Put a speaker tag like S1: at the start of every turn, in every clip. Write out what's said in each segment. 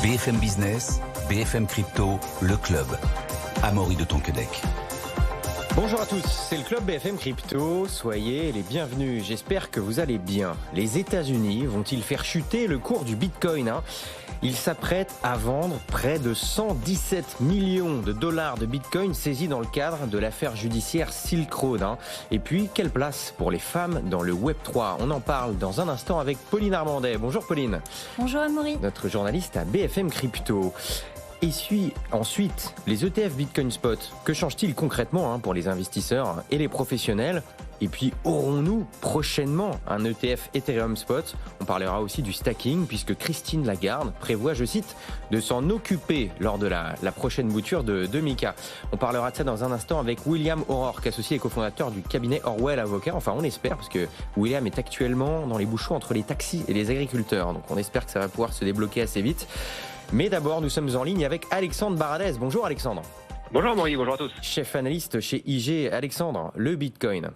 S1: BFM Business, BFM Crypto, le club. Amaury de Tonquedec.
S2: Bonjour à tous, c'est le club BFM Crypto, soyez les bienvenus, j'espère que vous allez bien. Les États-Unis vont-ils faire chuter le cours du Bitcoin Ils s'apprêtent à vendre près de 117 millions de dollars de Bitcoin saisis dans le cadre de l'affaire judiciaire Silk Road. Et puis, quelle place pour les femmes dans le Web3 ? On en parle dans un instant avec Pauline Armandet. Bonjour Pauline.
S3: Bonjour Amaury.
S2: Notre journaliste à BFM Crypto. Et ensuite, les ETF Bitcoin Spot, que change-t-il concrètement pour les investisseurs et les professionnels ? Et puis, aurons-nous prochainement un ETF Ethereum Spot ? On parlera aussi du stacking, puisque Christine Lagarde prévoit, je cite, de s'en occuper lors de la prochaine mouture de MiCA. On parlera de ça dans un instant avec William O'Rourke, associé et cofondateur du cabinet Orwell Avocat. Enfin, on espère, parce que William est actuellement dans les bouchons entre les taxis et les agriculteurs. Donc, on espère que ça va pouvoir se débloquer assez vite. Mais d'abord, nous sommes en ligne avec Alexandre Baradez. Bonjour Alexandre.
S4: Bonjour Maurice, bonjour à tous.
S2: Chef analyste chez IG. Alexandre, le Bitcoin,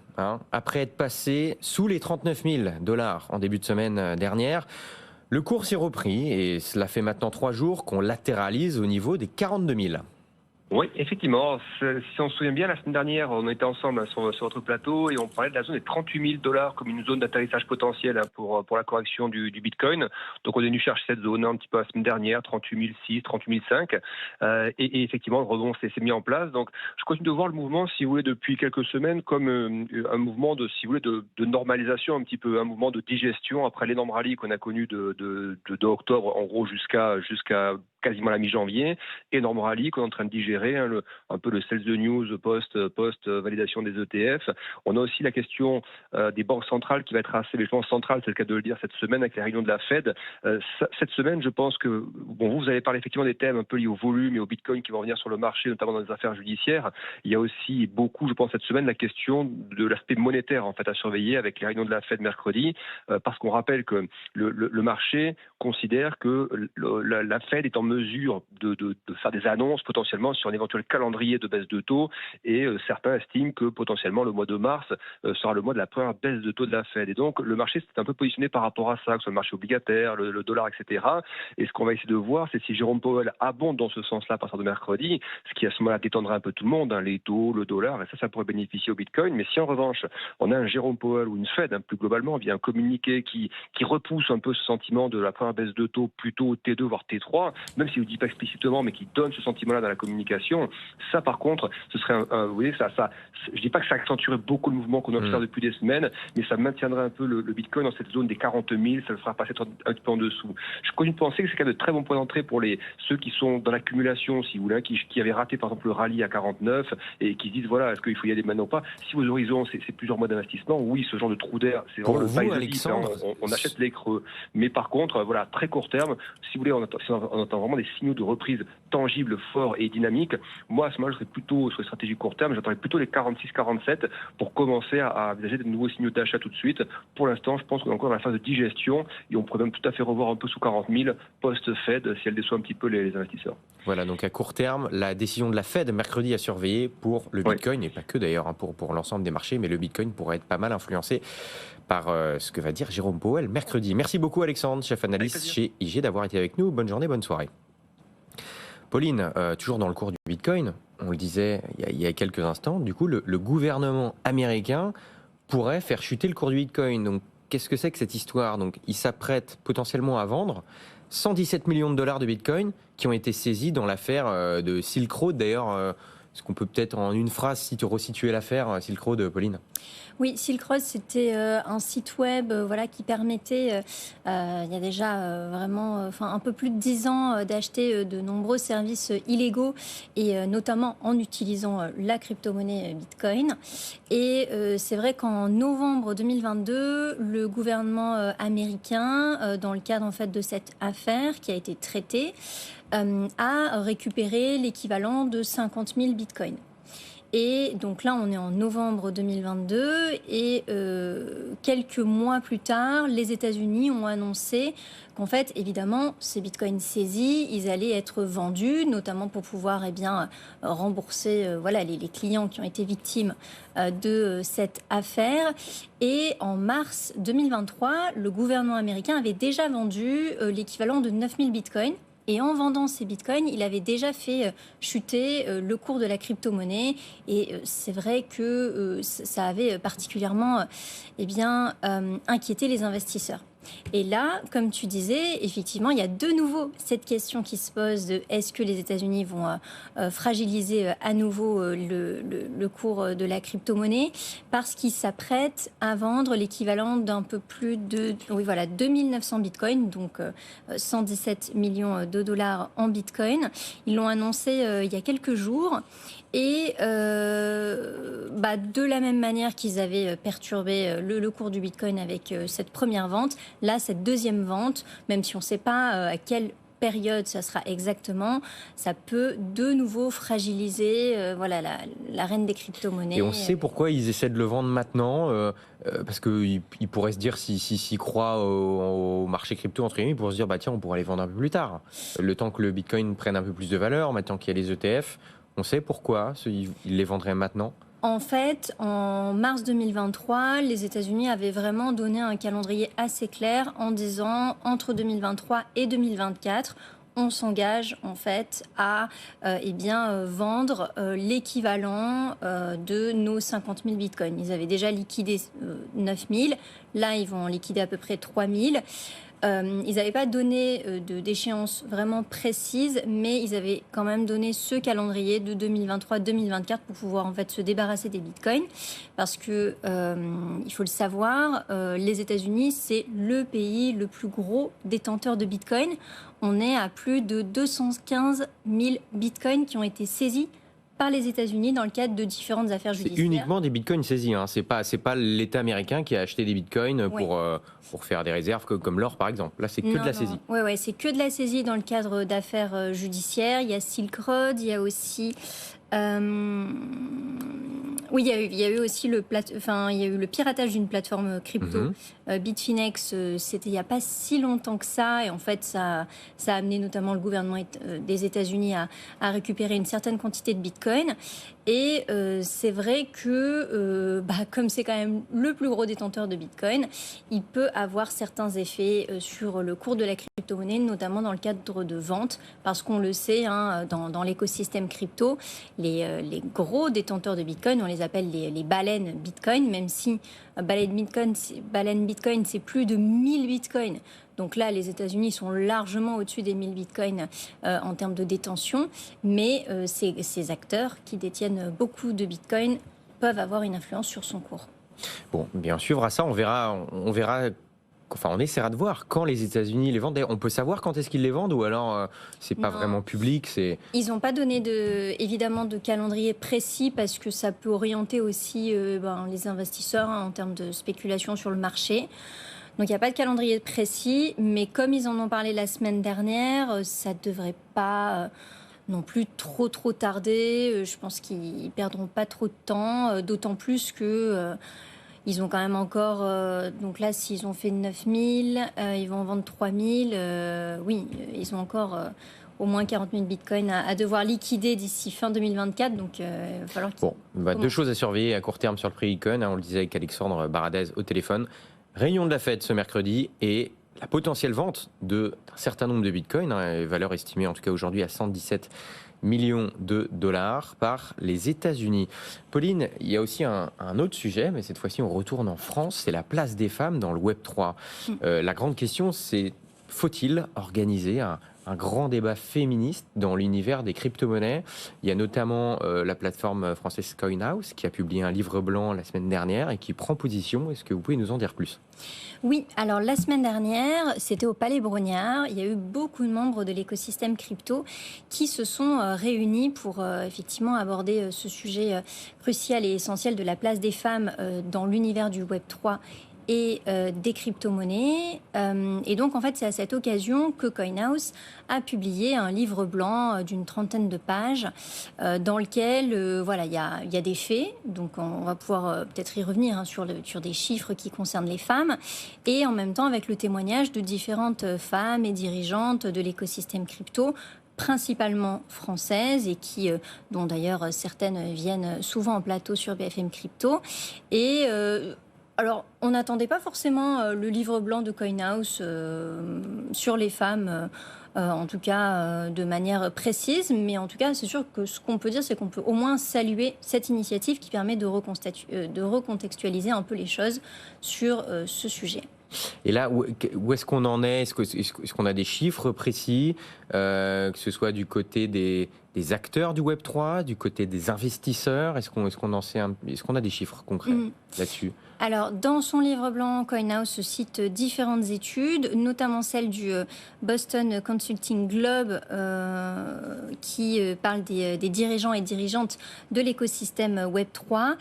S2: après être passé sous les 39 000 $ en début de semaine dernière, le cours s'est repris et cela fait maintenant 3 jours qu'on latéralise au niveau des 42 000.
S4: Oui, effectivement. Si on se souvient bien, la semaine dernière, on était ensemble sur votre plateau et on parlait de la zone des 38 000 $ comme une zone d'atterrissage potentiel pour la correction du Bitcoin. Donc on est venu chercher cette zone un petit peu la semaine dernière, 38 600, 38 500. Et effectivement, le rebond s'est mis en place. Donc je continue de voir le mouvement, si vous voulez, depuis quelques semaines comme un mouvement si vous voulez, de normalisation, un petit peu, un mouvement de digestion après l'énorme rallye qu'on a connu de octobre, en gros, jusqu'à quasiment la mi-janvier, énorme rallye qu'on est en train de digérer, un peu le sales de news post-validation des ETF. On a aussi la question des banques centrales qui va être assez centrale, c'est le cas de le dire, cette semaine avec les réunions de la Fed. Cette semaine, je pense que, vous avez parlé effectivement des thèmes un peu liés au volume et au Bitcoin qui vont venir sur le marché, notamment dans les affaires judiciaires. Il y a aussi beaucoup, je pense, cette semaine, la question de l'aspect monétaire, en fait, à surveiller avec les réunions de la Fed mercredi, parce qu'on rappelle que le marché considère que la Fed est en mesure de faire des annonces potentiellement sur un éventuel calendrier de baisse de taux et certains estiment que potentiellement le mois de mars sera le mois de la première baisse de taux de la Fed. Et donc le marché s'est un peu positionné par rapport à ça, que ce soit le marché obligataire, le dollar, etc. Et ce qu'on va essayer de voir, c'est si Jérôme Powell abonde dans ce sens-là à partir de mercredi, ce qui à ce moment-là détendra un peu tout le monde, les taux, le dollar, et ça pourrait bénéficier au Bitcoin. Mais si en revanche on a un Jérôme Powell ou une Fed, plus globalement, via un communiqué qui repousse un peu ce sentiment de la première baisse de taux plutôt T2 voire T3, même s'il ne le dit pas explicitement, mais qui donne ce sentiment-là dans la communication, ça par contre, ce serait vous voyez, ça, je dis pas que ça accentuerait beaucoup le mouvement qu'on observe depuis des semaines, mais ça maintiendrait un peu le Bitcoin dans cette zone des 40 000, ça le fera passer un petit peu en dessous. Je continue de penser que c'est quand même de très bons points d'entrée pour ceux qui sont dans l'accumulation, si vous voulez, qui avaient raté par exemple le rallye à 49 et qui se disent voilà, est-ce qu'il faut y aller maintenant ou pas. Si vos horizons, c'est plusieurs mois d'investissement, oui, ce genre de trou d'air, c'est vraiment
S2: pour
S4: le
S2: vous, Alexandre,
S4: on achète les creux. Mais par contre, voilà, très court terme, si vous voulez, on attend vraiment des signaux de reprise tangibles, forts et dynamiques. Moi, à ce moment-là, je serais plutôt sur les stratégies court terme, j'attendrais plutôt les 46-47 pour commencer à envisager de nouveaux signaux d'achat tout de suite. Pour l'instant, je pense qu'on est encore dans la phase de digestion et on pourrait même tout à fait revoir un peu sous 40 000 post-Fed si elle déçoit un petit peu les investisseurs.
S2: Voilà, donc à court terme, la décision de la Fed mercredi à surveiller pour le Bitcoin, et pas que d'ailleurs pour l'ensemble des marchés, mais le Bitcoin pourrait être pas mal influencé par ce que va dire Jérôme Powell mercredi. Merci beaucoup Alexandre, chef analyste chez IG, d'avoir été avec nous. Bonne journée, bonne soirée. Pauline, toujours dans le cours du Bitcoin, on le disait il y a quelques instants, du coup le gouvernement américain pourrait faire chuter le cours du Bitcoin. Donc qu'est-ce que c'est que cette histoire ? Donc il s'apprête potentiellement à vendre 117 millions de $ de Bitcoin qui ont été saisis dans l'affaire de Silk Road. D'ailleurs, est-ce qu'on peut peut-être en une phrase resituer l'affaire Silk Road, Pauline ?
S3: Oui, Silk Road, c'était un site web qui permettait, il y a déjà vraiment un peu plus de 10 ans, d'acheter de nombreux services illégaux et notamment en utilisant la crypto-monnaie Bitcoin. Et c'est vrai qu'en novembre 2022, le gouvernement américain, dans le cadre en fait de cette affaire qui a été traitée, a récupéré l'équivalent de 50 000 bitcoins. Et donc là, on est en novembre 2022 et quelques mois plus tard, les États-Unis ont annoncé qu'en fait, évidemment, ces bitcoins saisis, ils allaient être vendus, notamment pour pouvoir rembourser les clients qui ont été victimes de cette affaire. Et en mars 2023, le gouvernement américain avait déjà vendu l'équivalent de 9000 bitcoins Et en vendant ces bitcoins, il avait déjà fait chuter le cours de la crypto-monnaie. Et c'est vrai que ça avait particulièrement inquiété les investisseurs. Et là, comme tu disais, effectivement, il y a de nouveau cette question qui se pose de est-ce que les États-Unis vont fragiliser à nouveau le cours de la crypto-monnaie parce qu'ils s'apprêtent à vendre l'équivalent d'un peu plus de 2900 bitcoins, donc 117 millions de dollars en bitcoin. Ils l'ont annoncé il y a quelques jours. Et de la même manière qu'ils avaient perturbé le cours du Bitcoin avec cette première vente, là, cette deuxième vente, même si on ne sait pas à quelle période ça sera exactement, ça peut de nouveau fragiliser la reine des crypto-monnaies.
S2: Et on sait pourquoi ils essaient de le vendre maintenant, parce qu'ils pourraient se dire, s'ils croient au marché crypto, entre guillemets, ils pourraient se dire, tiens, on pourrait les vendre un peu plus tard. Le temps que le Bitcoin prenne un peu plus de valeur, maintenant qu'il y a les ETF, on sait pourquoi ils les vendraient maintenant.
S3: En fait, en mars 2023, les États-Unis avaient vraiment donné un calendrier assez clair en disant entre 2023 et 2024, on s'engage en fait à vendre l'équivalent de nos 50 000 bitcoins. Ils avaient déjà liquidé 9 000, là ils vont en liquider à peu près 3 000. Ils n'avaient pas donné d'échéance vraiment précise, mais ils avaient quand même donné ce calendrier de 2023-2024 pour pouvoir en fait se débarrasser des bitcoins. Parce que, il faut le savoir, les États-Unis, c'est le pays le plus gros détenteur de bitcoins. On est à plus de 215 000 bitcoins qui ont été saisis par les États-Unis dans le cadre de différentes affaires judiciaires.
S2: C'est uniquement des bitcoins saisis, hein. C'est pas l'État américain qui a acheté des bitcoins pour faire des réserves comme l'or par exemple. Là, c'est que de la saisie.
S3: Oui, c'est que de la saisie dans le cadre d'affaires judiciaires. Il y a Silk Road, il y a aussi... il y a eu aussi le piratage d'une plateforme crypto, Bitfinex. C'était il n'y a pas si longtemps que ça, et en fait ça a amené notamment le gouvernement des États-Unis à récupérer une certaine quantité de Bitcoin. Et c'est vrai que comme c'est quand même le plus gros détenteur de Bitcoin, il peut avoir certains effets sur le cours de la crypto-monnaie, notamment dans le cadre de vente, parce qu'on le sait, dans l'écosystème crypto, les gros détenteurs de Bitcoin, on les appelle les baleines Bitcoin, même si baleine Bitcoin, c'est plus de 1000 Bitcoins. Donc là, les États-Unis sont largement au-dessus des 1000 bitcoins en termes de détention. Mais ces acteurs qui détiennent beaucoup de bitcoins peuvent avoir une influence sur son cours.
S2: Bon, bien sûr, à ça, on verra. Enfin, on essaiera de voir quand les États-Unis les vendent. D'ailleurs, on peut savoir quand est-ce qu'ils les vendent ou alors c'est pas vraiment public.
S3: Ils n'ont pas donné évidemment de calendrier précis parce que ça peut orienter aussi les investisseurs en termes de spéculation sur le marché. Donc il n'y a pas de calendrier précis, mais comme ils en ont parlé la semaine dernière, ça ne devrait pas non plus trop tarder. Je pense qu'ils ne perdront pas trop de temps, d'autant plus que ils ont quand même encore... donc là, s'ils ont fait 9 000, ils vont en vendre 3 000. Ils ont encore... au moins 40 000 bitcoins à devoir liquider d'ici fin 2024. Donc, il va falloir qu'ils...
S2: Deux choses à surveiller à court terme sur le prix Bitcoin. On le disait avec Alexandre Baradez au téléphone. Réunion de la Fed ce mercredi et la potentielle vente d'un certain nombre de bitcoins, valeur estimée en tout cas aujourd'hui à 117 millions de dollars par les États-Unis. Pauline, il y a aussi un autre sujet, mais cette fois-ci on retourne en France, c'est la place des femmes dans le Web 3. La grande question, c'est faut-il organiser un grand débat féministe dans l'univers des crypto-monnaies? Il y a notamment la plateforme française CoinHouse qui a publié un livre blanc la semaine dernière et qui prend position. Est-ce que vous pouvez nous en dire plus?
S3: Oui, alors la semaine dernière, c'était au Palais Brongniart. Il y a eu beaucoup de membres de l'écosystème crypto qui se sont réunis pour effectivement aborder ce sujet crucial et essentiel de la place des femmes dans l'univers du Web 3 et des crypto-monnaies. Et donc, en fait, c'est à cette occasion que CoinHouse a publié un livre blanc d'une 30aine de pages dans lequel, il y a des faits. Donc, on va pouvoir peut-être y revenir sur des chiffres qui concernent les femmes. Et en même temps, avec le témoignage de différentes femmes et dirigeantes de l'écosystème crypto, principalement françaises et dont d'ailleurs certaines viennent souvent en plateau sur BFM Crypto. Et Alors, on n'attendait pas forcément le livre blanc de CoinHouse sur les femmes, en tout cas de manière précise, mais en tout cas, c'est sûr que ce qu'on peut dire, c'est qu'on peut au moins saluer cette initiative qui permet de recontextualiser un peu les choses sur ce sujet.
S2: Et là, où est-ce qu'on en est ? Est-ce qu'on a des chiffres précis, que ce soit du côté des acteurs du Web3, du côté des investisseurs ? Est-ce qu'on a des chiffres concrets là-dessus ?
S3: Alors, dans son livre blanc, CoinHouse cite différentes études, notamment celle du Boston Consulting Globe, qui parle des dirigeants et dirigeantes de l'écosystème Web3.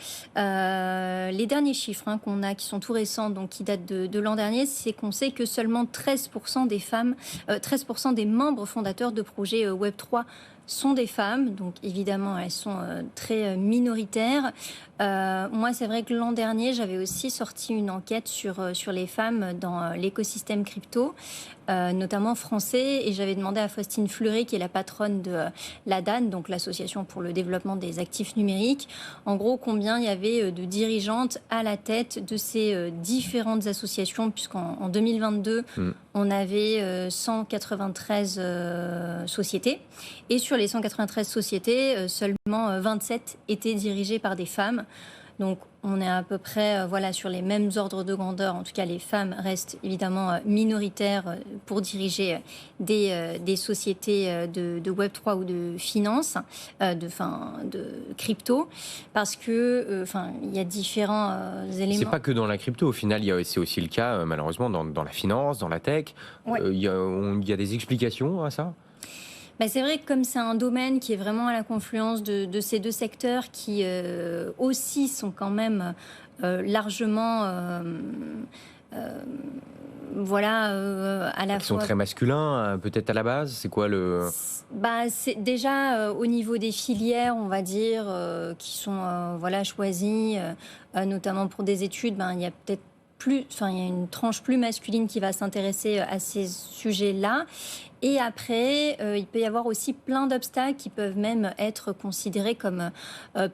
S3: Les derniers chiffres qu'on a, qui sont tout récents, donc qui datent de l'an dernier, c'est qu'on sait que seulement 13% des femmes, 13% des membres fondateurs de projets Web3 sont des femmes, donc évidemment elles sont très minoritaires. Moi, c'est vrai que l'an dernier, j'avais aussi sorti une enquête sur les femmes dans l'écosystème crypto, notamment français, et j'avais demandé à Faustine Fleury, qui est la patronne de l'ADAN, donc l'Association pour le développement des actifs numériques, en gros combien il y avait de dirigeantes à la tête de ces différentes associations, puisqu'en 2022, on avait 193 sociétés, et sur les 193 sociétés, seulement 27 étaient dirigées par des femmes. Donc on est à peu près sur les mêmes ordres de grandeur. En tout cas, les femmes restent évidemment minoritaires pour diriger des sociétés de Web3 ou de finance, de crypto, parce que il y a différents éléments.
S2: C'est pas que dans la crypto. Au final, c'est aussi le cas malheureusement dans la finance, dans la tech.
S3: Ouais.
S2: Il y a des explications à ça ?
S3: C'est vrai que comme c'est un domaine qui est vraiment à la confluence de ces deux secteurs qui aussi sont quand même largement à la fois...
S2: Qui sont très masculins, peut-être à la base. C'est quoi le...
S3: C'est déjà au niveau des filières, on va dire, qui sont choisies, notamment pour des études, il y a peut-être il y a une tranche plus masculine qui va s'intéresser à ces sujets-là. Et après, il peut y avoir aussi plein d'obstacles qui peuvent même être considérés comme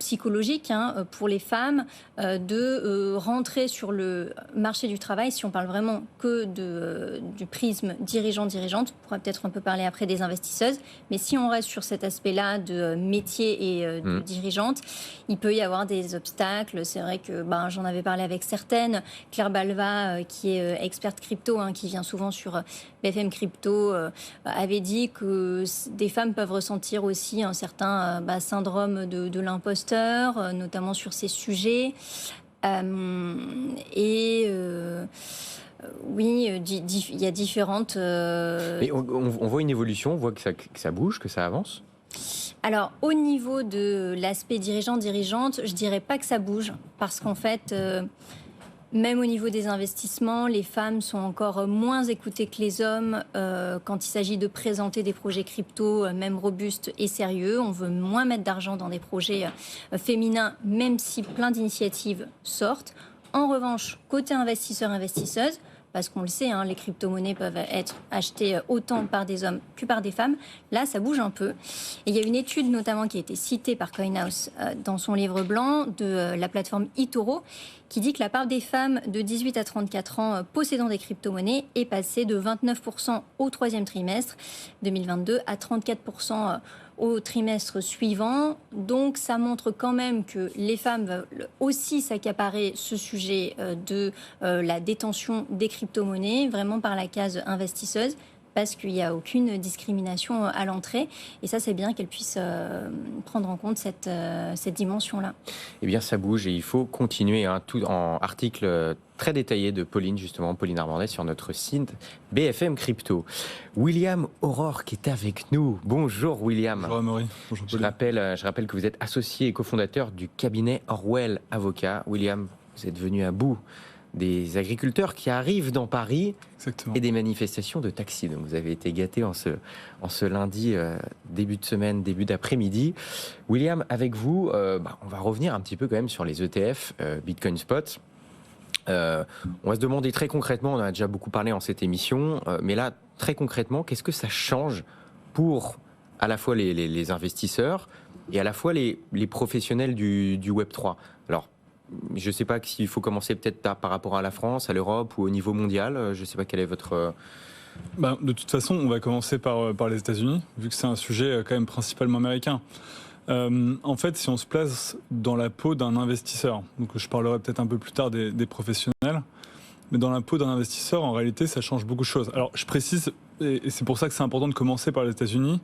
S3: psychologiques pour les femmes, de rentrer sur le marché du travail, si on parle vraiment que du prisme dirigeant-dirigeante. On pourra peut-être un peu parler après des investisseuses, mais si on reste sur cet aspect-là de métier et de dirigeante, il peut y avoir des obstacles. C'est vrai que j'en avais parlé avec certaines. Claire Balva, qui est experte crypto, qui vient souvent sur BFM Crypto, avait dit que des femmes peuvent ressentir aussi un certain syndrome de l'imposteur, notamment sur ces sujets. Oui, il y a différentes...
S2: Mais on voit une évolution, on voit que ça bouge, que ça avance.
S3: Alors, au niveau de l'aspect dirigeant-dirigeante, je dirais pas que ça bouge, parce qu'en fait... Même au niveau des investissements, les femmes sont encore moins écoutées que les hommes quand il s'agit de présenter des projets crypto, même robustes et sérieux. On veut moins mettre d'argent dans des projets féminins, même si plein d'initiatives sortent. En revanche, côté investisseurs-investisseuses, parce qu'on le sait, les crypto-monnaies peuvent être achetées autant par des hommes que par des femmes. Là, ça bouge un peu. Et il y a une étude notamment qui a été citée par CoinHouse dans son livre blanc de la plateforme eToro, qui dit que la part des femmes de 18 à 34 ans possédant des crypto-monnaies est passée de 29% au troisième trimestre 2022 à 34% au trimestre suivant. Donc ça montre quand même que les femmes veulent aussi s'accaparer ce sujet de la détention des crypto-monnaies, vraiment par la case investisseuse, parce qu'il n'y a aucune discrimination à l'entrée. Et ça, c'est bien qu'elle puisse prendre en compte cette dimension-là. Eh
S2: bien, ça bouge et il faut continuer. Tout en article très détaillé de Pauline Armandais, sur notre site BFM Crypto. William Aurore qui est avec nous. Bonjour William.
S5: Bonjour Amaury. Bonjour Pauline.
S2: Je rappelle que vous êtes associé et cofondateur du cabinet Orwell Avocat. William, vous êtes venu à bout des agriculteurs qui arrivent dans Paris. Exactement. Et des manifestations de taxis. Donc vous avez été gâté en ce lundi, début de semaine, début d'après-midi. William, avec vous, on va revenir un petit peu quand même sur les ETF, Bitcoin Spot. On va se demander très concrètement, on en a déjà beaucoup parlé en cette émission, mais là, très concrètement, qu'est-ce que ça change pour à la fois les investisseurs et à la fois les professionnels du Web3 ? Alors, je ne sais pas s'il faut commencer peut-être par rapport à la France, à l'Europe ou au niveau mondial. Je ne sais pas quel est votre...
S5: De toute façon, on va commencer par les États-Unis, vu que c'est un sujet quand même principalement américain. En fait, si on se place dans la peau d'un investisseur, donc je parlerai peut-être un peu plus tard des professionnels, mais dans la peau d'un investisseur, en réalité, ça change beaucoup de choses. Alors, je précise, et c'est pour ça que c'est important de commencer par les États-Unis,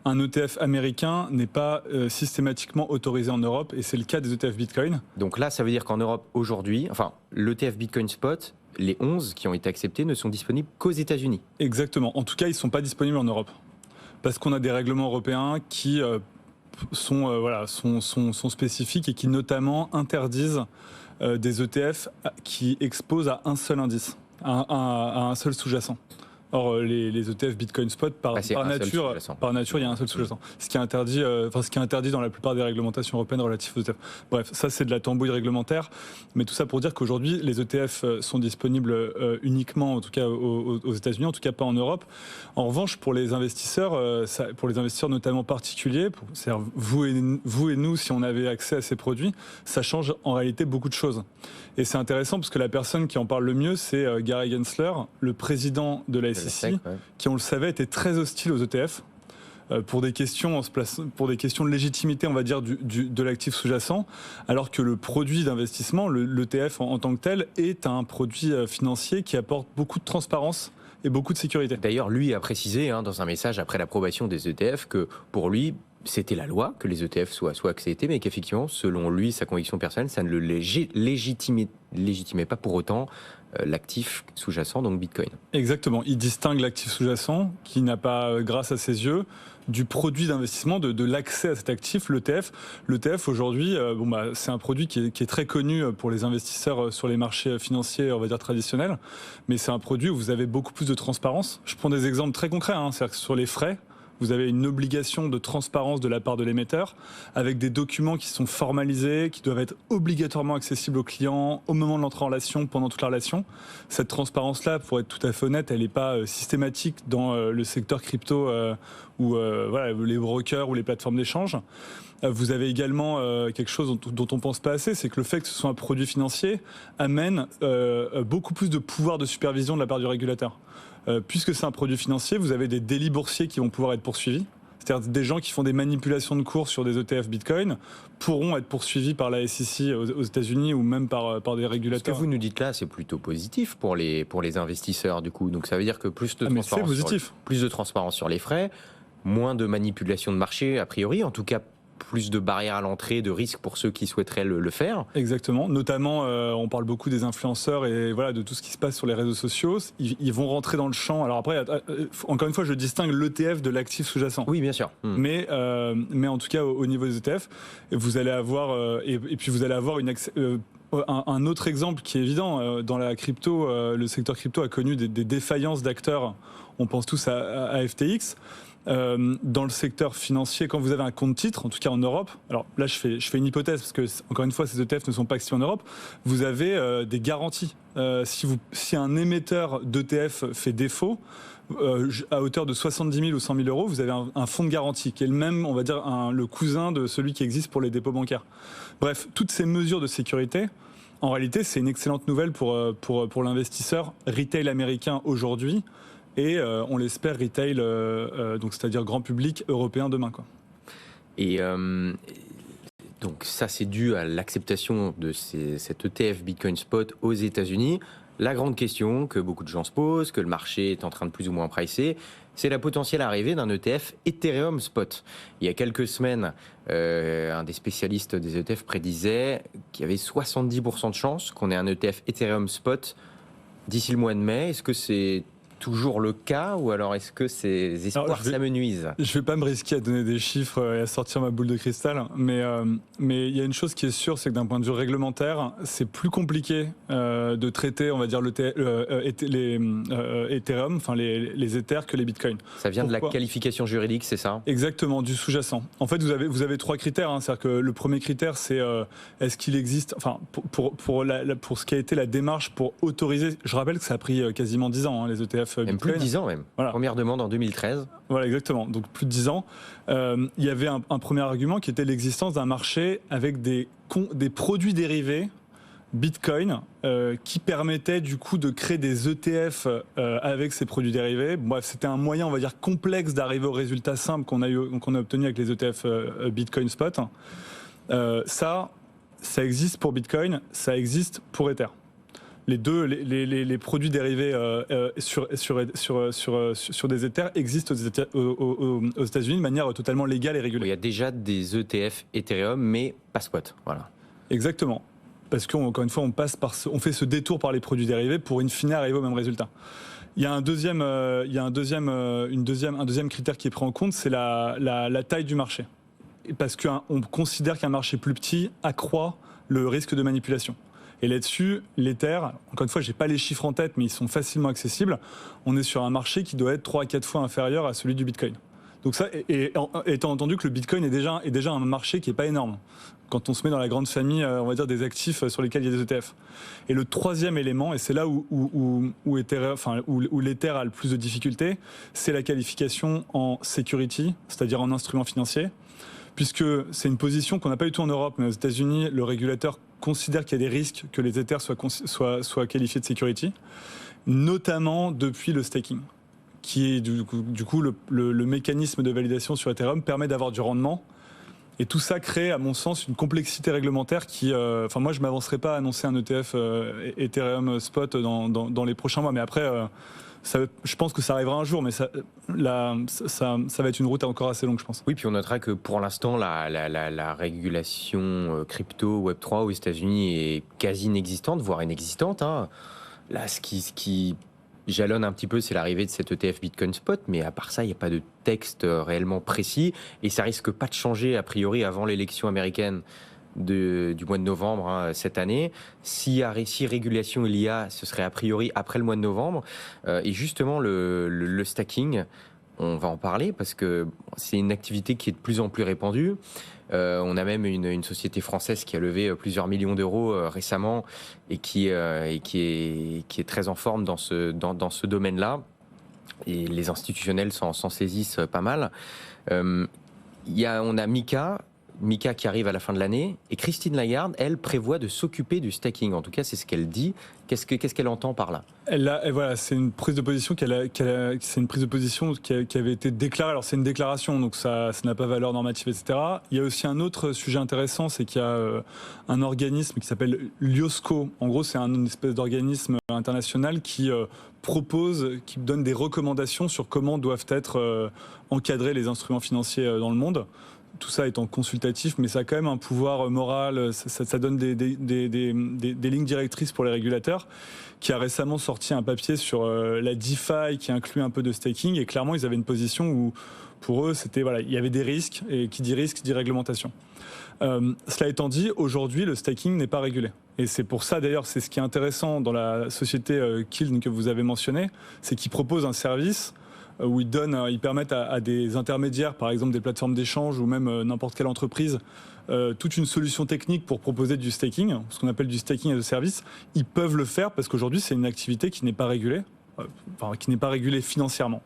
S5: un ETF américain n'est pas systématiquement autorisé en Europe, et c'est le cas des ETF Bitcoin.
S2: Donc là, ça veut dire qu'en Europe, aujourd'hui, l'ETF Bitcoin Spot, les 11 qui ont été acceptés ne sont disponibles qu'aux États-Unis.
S5: Exactement. En tout cas, ils ne sont pas disponibles en Europe. Parce qu'on a des règlements européens qui sont spécifiques et qui notamment interdisent des ETF qui exposent à un seul indice, à un seul sous-jacent. Or, les ETF Bitcoin Spot, par nature, il y a un seul sous-jacent. Ce qui est interdit dans la plupart des réglementations européennes relatives aux ETF. Bref, ça, c'est de la tambouille réglementaire. Mais tout ça pour dire qu'aujourd'hui, les ETF sont disponibles uniquement, en tout cas, aux États-Unis, en tout cas pas en Europe. En revanche, pour les investisseurs notamment particuliers, c'est-à-dire vous et nous, si on avait accès à ces produits, ça change en réalité beaucoup de choses. Et c'est intéressant parce que la personne qui en parle le mieux, c'est Gary Gensler, le président de la SEC, qui, on le savait, était très hostile aux ETF pour des questions de légitimité, on va dire, de l'actif sous-jacent, alors que le produit d'investissement, l'ETF en tant que tel, est un produit financier qui apporte beaucoup de transparence et beaucoup de sécurité.
S2: D'ailleurs, lui a précisé dans un message après l'approbation des ETF que pour lui, c'était la loi que les ETF soient acceptés, mais qu'effectivement, selon lui, sa conviction personnelle, ça ne le légitimait pas pour autant l'actif sous-jacent, donc Bitcoin.
S5: Exactement. Il distingue l'actif sous-jacent, qui n'a pas, grâce à ses yeux, du produit d'investissement, de l'accès à cet actif, l'ETF. L'ETF, aujourd'hui, c'est un produit qui est très connu pour les investisseurs sur les marchés financiers, on va dire traditionnels, mais c'est un produit où vous avez beaucoup plus de transparence. Je prends des exemples très concrets, c'est-à-dire que sur les frais, vous avez une obligation de transparence de la part de l'émetteur, avec des documents qui sont formalisés, qui doivent être obligatoirement accessibles aux clients au moment de l'entrée en relation, pendant toute la relation. Cette transparence-là, pour être tout à fait honnête, elle n'est pas systématique dans le secteur crypto ou les brokers ou les plateformes d'échange. Vous avez également quelque chose dont on ne pense pas assez, c'est que le fait que ce soit un produit financier amène beaucoup plus de pouvoir de supervision de la part du régulateur. Puisque c'est un produit financier, vous avez des délits boursiers qui vont pouvoir être poursuivis. C'est-à-dire des gens qui font des manipulations de cours sur des ETF Bitcoin pourront être poursuivis par la SEC aux États-Unis ou même par des régulateurs.
S2: Ce que vous nous dites là, c'est plutôt positif pour les investisseurs du coup. Donc ça veut dire que plus de transparence sur les frais, moins de manipulation de marché a priori, en tout cas plus de barrières à l'entrée, de risques pour ceux qui souhaiteraient le faire.
S5: Exactement. Notamment, on parle beaucoup des influenceurs et de tout ce qui se passe sur les réseaux sociaux. Ils vont rentrer dans le champ. Alors après, encore une fois, je distingue l'ETF de l'actif sous-jacent.
S2: Oui, bien sûr.
S5: Mais en tout cas, au niveau des ETF, vous allez avoir et puis vous allez avoir un autre exemple qui est évident. Dans la crypto, le secteur crypto a connu des défaillances d'acteurs. On pense tous à FTX. Dans le secteur financier, quand vous avez un compte titre, en tout cas en Europe, alors là je fais une hypothèse parce que encore une fois ces ETF ne sont pas actifs en Europe, vous avez des garanties. Si un émetteur d'ETF fait défaut, à hauteur de 70 000 ou 100 000 euros, vous avez un fonds de garantie qui est le même, on va dire, le cousin de celui qui existe pour les dépôts bancaires. Bref, toutes ces mesures de sécurité, en réalité, c'est une excellente nouvelle pour l'investisseur retail américain aujourd'hui. Et on l'espère retail, donc c'est-à-dire grand public européen demain, quoi.
S2: Et donc ça, c'est dû à l'acceptation de cet ETF Bitcoin Spot aux États-Unis. La grande question que beaucoup de gens se posent, que le marché est en train de plus ou moins pricer, c'est la potentielle arrivée d'un ETF Ethereum Spot. Il y a quelques semaines, un des spécialistes des ETF prédisait qu'il y avait 70% de chances qu'on ait un ETF Ethereum Spot d'ici le mois de mai. Est-ce que c'est toujours le cas ou alors est-ce que ces espoirs s'amenuisent ?
S5: Je ne vais pas me risquer à donner des chiffres et à sortir ma boule de cristal, mais il y a une chose qui est sûre, c'est que d'un point de vue réglementaire, c'est plus compliqué de traiter, on va dire, les Ethereum, enfin les Ethers que les Bitcoins.
S2: Ça vient de la qualification juridique, c'est ça ?
S5: Exactement, du sous-jacent. En fait, vous avez trois critères. C'est-à-dire que le premier critère, c'est est-ce qu'il existe, enfin pour ce qui a été la démarche pour autoriser. Je rappelle que ça a pris quasiment 10 ans, les ETF.
S2: Même plus de 10 ans même. Voilà. Première demande en 2013.
S5: Voilà, exactement. Donc plus de 10 ans. Il y avait un premier argument qui était l'existence d'un marché avec des produits dérivés Bitcoin, qui permettait du coup de créer des ETF avec ces produits dérivés. Bref, c'était un moyen, on va dire, complexe d'arriver au résultat simple qu'on a obtenu avec les ETF Bitcoin Spot. Ça existe pour Bitcoin, ça existe pour Ether. Les produits dérivés sur des Ethers existent aux États-Unis de manière totalement légale et régulée.
S2: Il y a déjà des ETF Ethereum, mais pas spot. Voilà.
S5: Exactement. Parce qu'encore une fois, on fait ce détour par les produits dérivés pour in fine arriver au même résultat. Il y a un deuxième critère qui est pris en compte, c'est la taille du marché. Parce qu'on considère qu'un marché plus petit accroît le risque de manipulation. Et là-dessus, l'Ether, encore une fois, je n'ai pas les chiffres en tête, mais ils sont facilement accessibles. On est sur un marché qui doit être 3 à 4 fois inférieur à celui du Bitcoin. Donc ça, étant entendu que le Bitcoin est déjà un marché qui n'est pas énorme, quand on se met dans la grande famille, on va dire, des actifs sur lesquels il y a des ETF. Et le troisième élément, et c'est là où l'Ether a le plus de difficultés, c'est la qualification en security, c'est-à-dire en instrument financier, puisque c'est une position qu'on n'a pas du tout en Europe, mais aux États-Unis, le régulateur considère qu'il y a des risques que les Ethers soient qualifiés de security, notamment depuis le staking, qui est du coup le mécanisme de validation sur Ethereum permet d'avoir du rendement. Et tout ça crée, à mon sens, une complexité réglementaire qui... moi, je ne m'avancerai pas à annoncer un ETF Ethereum Spot dans les prochains mois, mais après... je pense que ça arrivera un jour, mais ça va être une route encore assez longue, je pense.
S2: Oui, puis on notera que pour l'instant, la régulation crypto Web3 aux États-Unis est quasi inexistante, voire inexistante. Hein. Là, ce qui jalonne un petit peu, c'est l'arrivée de cet ETF Bitcoin Spot, mais à part ça, il n'y a pas de texte réellement précis, et ça risque pas de changer, a priori, avant l'élection américaine du mois de novembre cette année. Si régulation il y a, ce serait a priori après le mois de novembre. Et justement, le stacking, on va en parler parce que c'est une activité qui est de plus en plus répandue. On a même une société française qui a levé plusieurs millions d'euros récemment et qui est très en forme dans ce domaine-là. Et les institutionnels s'en saisissent pas mal. On a Mika qui arrive à la fin de l'année, et Christine Lagarde, elle, prévoit de s'occuper du stacking. En tout cas, c'est ce qu'elle dit. Qu'est-ce qu'elle entend par là ?
S5: Voilà, c'est une prise de position qui avait été déclarée. Alors, c'est une déclaration, donc ça n'a pas valeur normative, etc. Il y a aussi un autre sujet intéressant, c'est qu'il y a un organisme qui s'appelle l'IOSCO. En gros, c'est une espèce d'organisme international qui qui donne des recommandations sur comment doivent être encadrés les instruments financiers dans le monde. Tout ça étant consultatif, mais ça a quand même un pouvoir moral, ça donne des lignes directrices pour les régulateurs, qui a récemment sorti un papier sur la DeFi qui inclut un peu de staking, et clairement ils avaient une position où pour eux il y avait des risques, et qui dit risque dit réglementation. Cela étant dit, aujourd'hui le staking n'est pas régulé. Et c'est pour ça d'ailleurs, c'est ce qui est intéressant dans la société Kiln que vous avez mentionné, c'est qu'ils proposent un service où ils permettent à des intermédiaires, par exemple des plateformes d'échange ou même n'importe quelle entreprise, toute une solution technique pour proposer du staking, ce qu'on appelle du staking as a service. Ils peuvent le faire parce qu'aujourd'hui c'est une activité qui n'est pas régulée, qui n'est pas régulée financièrement.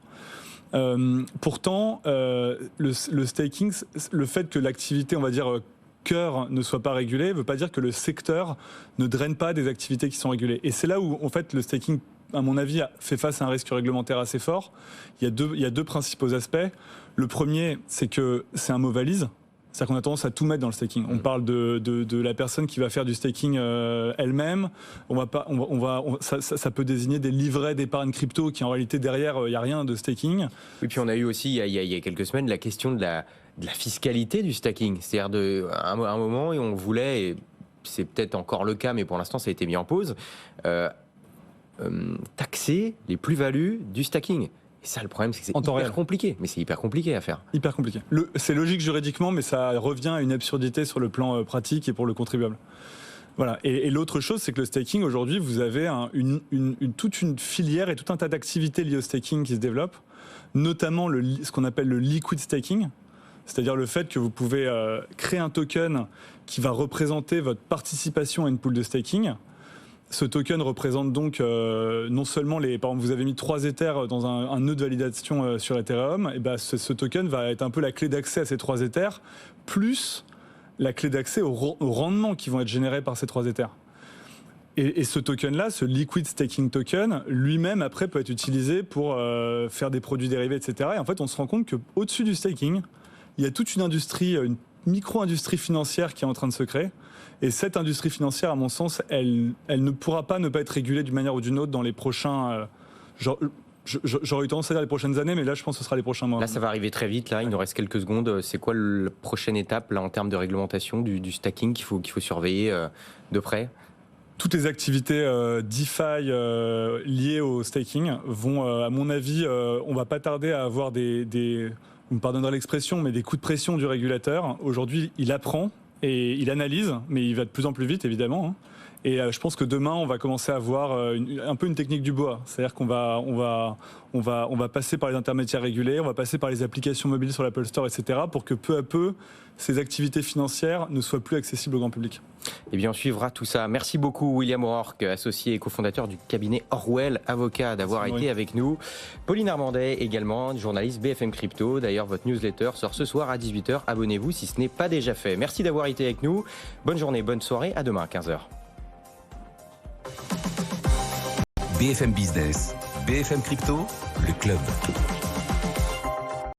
S5: Pourtant, le staking, le fait que l'activité, on va dire, cœur ne soit pas régulée, ne veut pas dire que le secteur ne draine pas des activités qui sont régulées. Et c'est là où, en fait, le staking, à mon avis, fait face à un risque réglementaire assez fort. Il y a deux principaux aspects. Le premier, c'est que c'est un mot valise. C'est-à-dire qu'on a tendance à tout mettre dans le staking. On parle de la personne qui va faire du staking elle-même. Ça peut désigner des livrets d'épargne crypto qui, en réalité, derrière, il n'y a rien de staking.
S2: Et puis on a eu aussi, il y a quelques semaines, la question de la fiscalité du stacking. C'est-à-dire à un moment, on voulait, et c'est peut-être encore le cas, mais pour l'instant, ça a été mis en pause, taxer les plus-values du stacking. Et ça, le problème, c'est que c'est hyper compliqué. Mais c'est hyper compliqué à faire.
S5: Hyper compliqué. C'est logique juridiquement, mais ça revient à une absurdité sur le plan pratique et pour le contribuable. Voilà. Et l'autre chose, c'est que le staking, aujourd'hui, vous avez toute une filière et tout un tas d'activités liées au staking qui se développent, notamment ce qu'on appelle le liquid staking, c'est-à-dire le fait que vous pouvez créer un token qui va représenter votre participation à une pool de staking. Ce token représente donc non seulement par exemple, vous avez mis 3 Ethers dans un nœud de validation sur Ethereum, et ben ce token va être un peu la clé d'accès à ces 3 Ethers, plus la clé d'accès aux rendements qui vont être générés par ces 3 Ethers. Et ce token-là, ce liquid staking token, lui-même après peut être utilisé pour faire des produits dérivés, etc. Et en fait, on se rend compte qu'au-dessus du staking, il y a toute une industrie, une micro-industrie financière qui est en train de se créer. Et cette industrie financière, à mon sens, elle ne pourra pas ne pas être régulée d'une manière ou d'une autre dans les prochains... J'aurais eu tendance à dire les prochaines années, mais là, je pense que ce sera les prochains mois.
S2: Là, ça va arriver très vite. Là, il nous reste quelques secondes. C'est quoi la prochaine étape là, en termes de réglementation du stacking qu'il faut surveiller de près ?
S5: Toutes les activités DeFi liées au staking vont, à mon avis, on va pas tarder à avoir vous me pardonnerez l'expression, mais des coups de pression du régulateur. Aujourd'hui, il apprend et il analyse, mais il va de plus en plus vite, évidemment. Et je pense que demain, on va commencer à voir un peu une technique du bois. C'est-à-dire qu'on va passer par les intermédiaires régulés, on va passer par les applications mobiles sur l'Apple Store, etc., pour que peu à peu, ces activités financières ne soient plus accessibles au grand public.
S2: Eh bien, on suivra tout ça. Merci beaucoup, William O'Rourke, associé et cofondateur du cabinet Orwell Avocat, d'avoir été avec nous. Pauline Armandet, également, journaliste BFM Crypto. D'ailleurs, votre newsletter sort ce soir à 18h. Abonnez-vous si ce n'est pas déjà fait. Merci d'avoir été avec nous. Bonne journée, bonne soirée. À demain à 15h.
S1: BFM Business, BFM Crypto, le club.